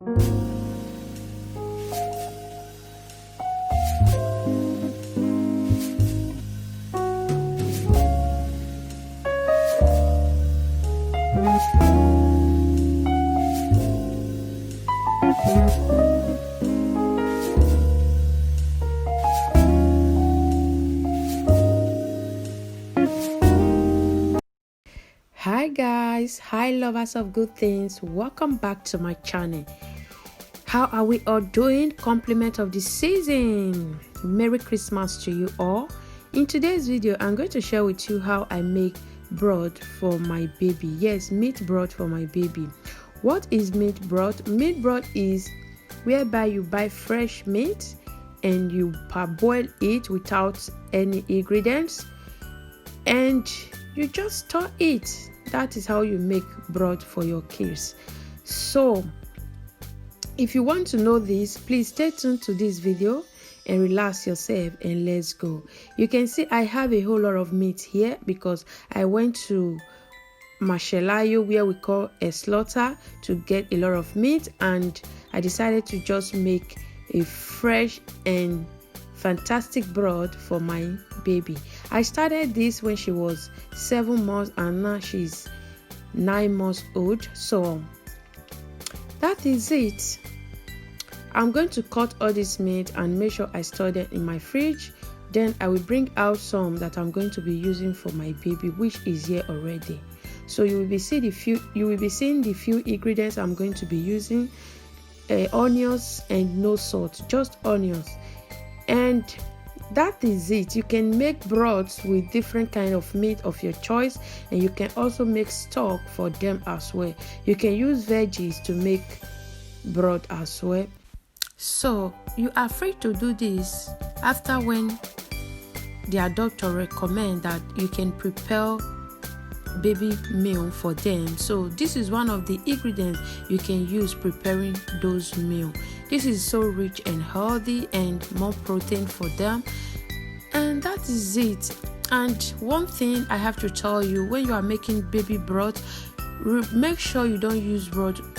Hi guys, hi lovers of good things, welcome back to my channel. How are we all doing? Compliment of the season. Merry Christmas to you all. In today's video, I'm going to share with you how I make broth for my baby. Yes, meat broth for my baby. What is meat broth? Meat broth is whereby you buy fresh meat and you parboil it without any ingredients and you just store it. That is how you make broth for your kids. So if you want to know this, please stay tuned to this video and relax yourself and let's go. You can see I have a whole lot of meat here because I went to Mashelayo, where we call a slaughter, to get a lot of meat, and I decided to just make a fresh and fantastic broth for my baby. I started this when she was 7 months and now she's 9 months old. So that is it. I'm going to cut all this meat and make sure I store them in my fridge. Then I will bring out some that I'm going to be using for my baby, which is here already. So you will be seeing the few ingredients I'm going to be using. Onions and no salt, just onions. And that is it. You can make broths with different kind of meat of your choice, and you can also make stock for them as well. You can use veggies to make broth as well. So you are free to do this after when their doctor recommend that you can prepare baby meal for them. So this is one of the ingredients you can use preparing those meal. This is so rich and healthy and more protein for them, and that is it. And one thing I have to tell you, when you are making baby broth, make sure you don't use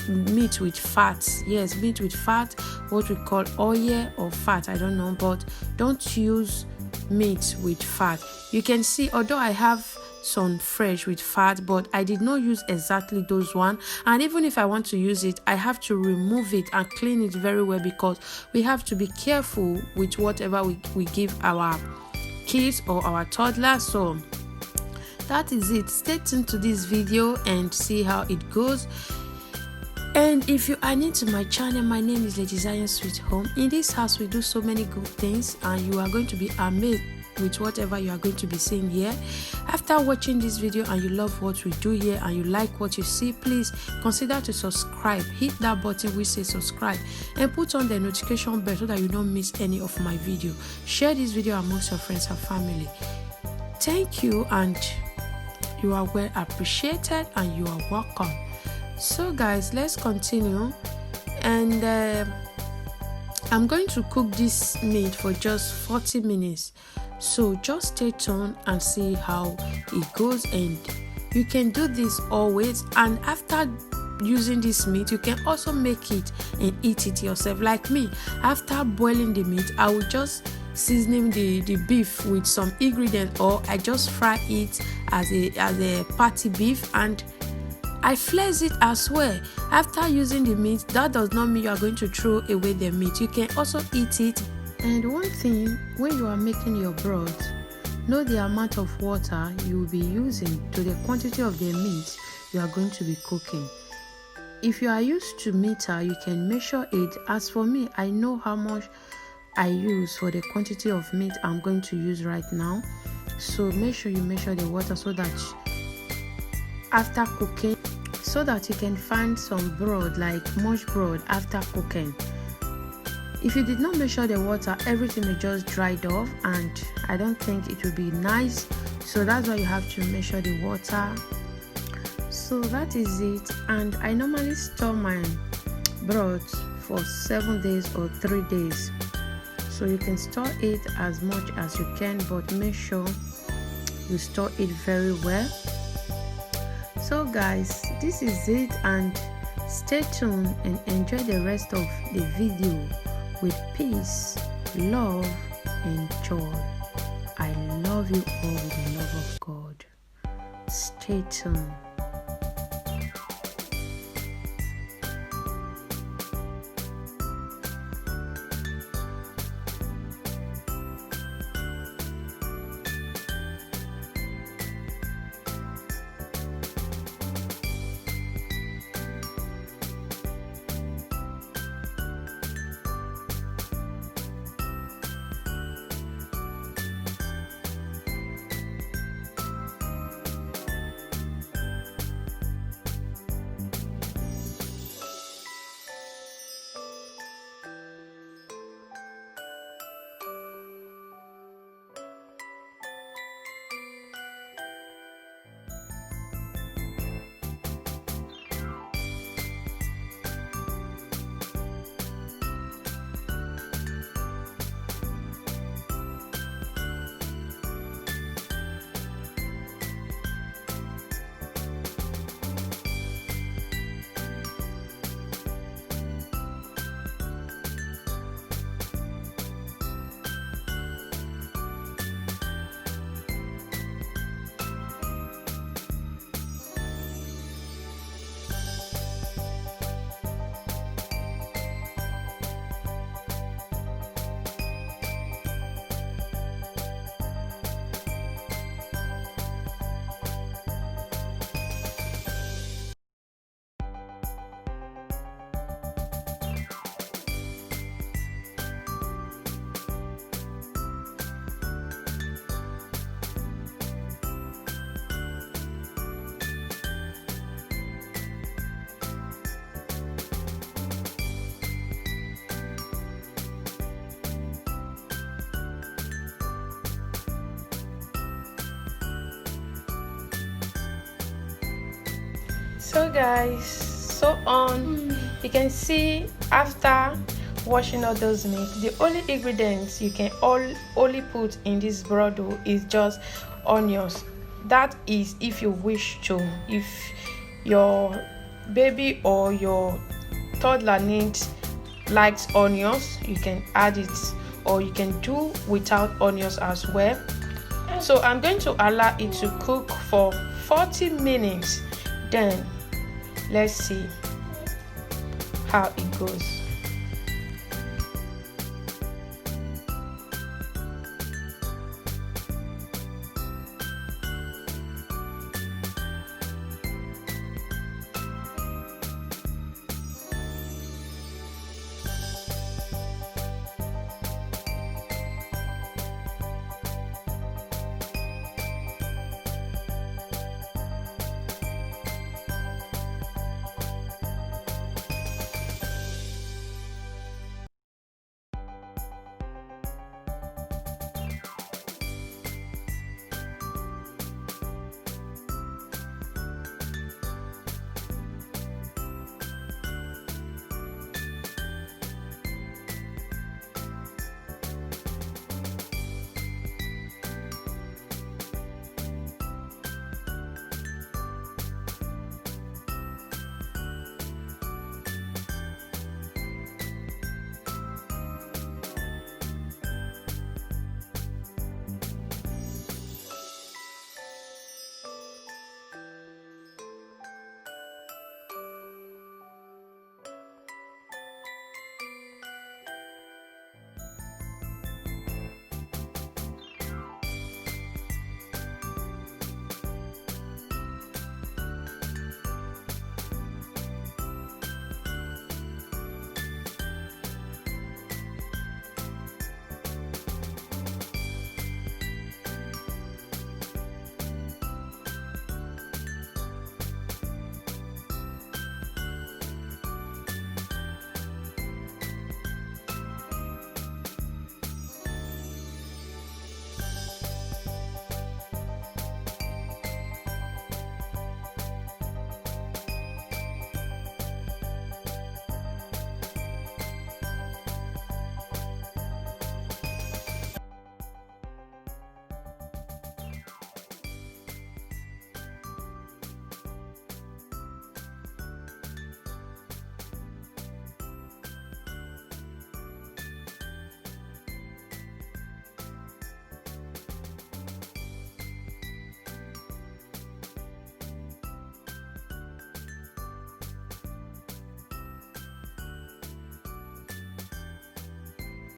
meat with fat. Yes, meat with fat, what we call oil or fat, I don't know, but don't use meat with fat. You can see, although I have some fresh with fat, but I did not use exactly those one, and even if I want to use it, I have to remove it and clean it very well, because we have to be careful with whatever we give our kids or our toddlers. So that is it. Stay tuned to this video and see how it goes. And if you are new to my channel, my name is Lady Zion Sweet Home. In this house we do so many good things, and you are going to be amazed with whatever you are going to be seeing here. After watching this video and you love what we do here and you like what you see, please consider to subscribe. Hit that button which says subscribe and put on the notification bell so that you don't miss any of my video. Share this video amongst your friends and family. Thank you, and you are well appreciated and you are welcome. So guys, let's continue. And I'm going to cook this meat for just 40 minutes. So just stay tuned and see how it goes. And you can do this always, and after using this meat you can also make it and eat it yourself. Like me, after boiling the meat, I will just seasoning the beef with some ingredients, or I just fry it as a patty beef and I flash it as well. After using the meat, that does not mean you are going to throw away the meat. You can also eat it. And one thing, when you are making your broth, know the amount of water you will be using to the quantity of the meat you are going to be cooking. If you are used to meter, you can measure it. As for me, I know how much I use for the quantity of meat I'm going to use right now. So make sure you measure the water so that after cooking, so that you can find some broth, like much broth after cooking. If you did not measure the water, everything will just dried off, and I don't think it will be nice. So that's why you have to measure the water. So that is it. And I normally store my broth for 7 days or 3 days. So you can store it as much as you can, but make sure you store it very well. So guys, this is it, and Stay tuned and enjoy the rest of the video with peace, love, and joy. I love you all with the love of God. Stay tuned. So guys, you can see after washing all those meat, the only ingredients you can only put in this brodo is just onions. That is if you wish to. If your baby or your toddler likes onions, you can add it, or you can do without onions as well. So I'm going to allow it to cook for 40 minutes. Then let's see how it goes.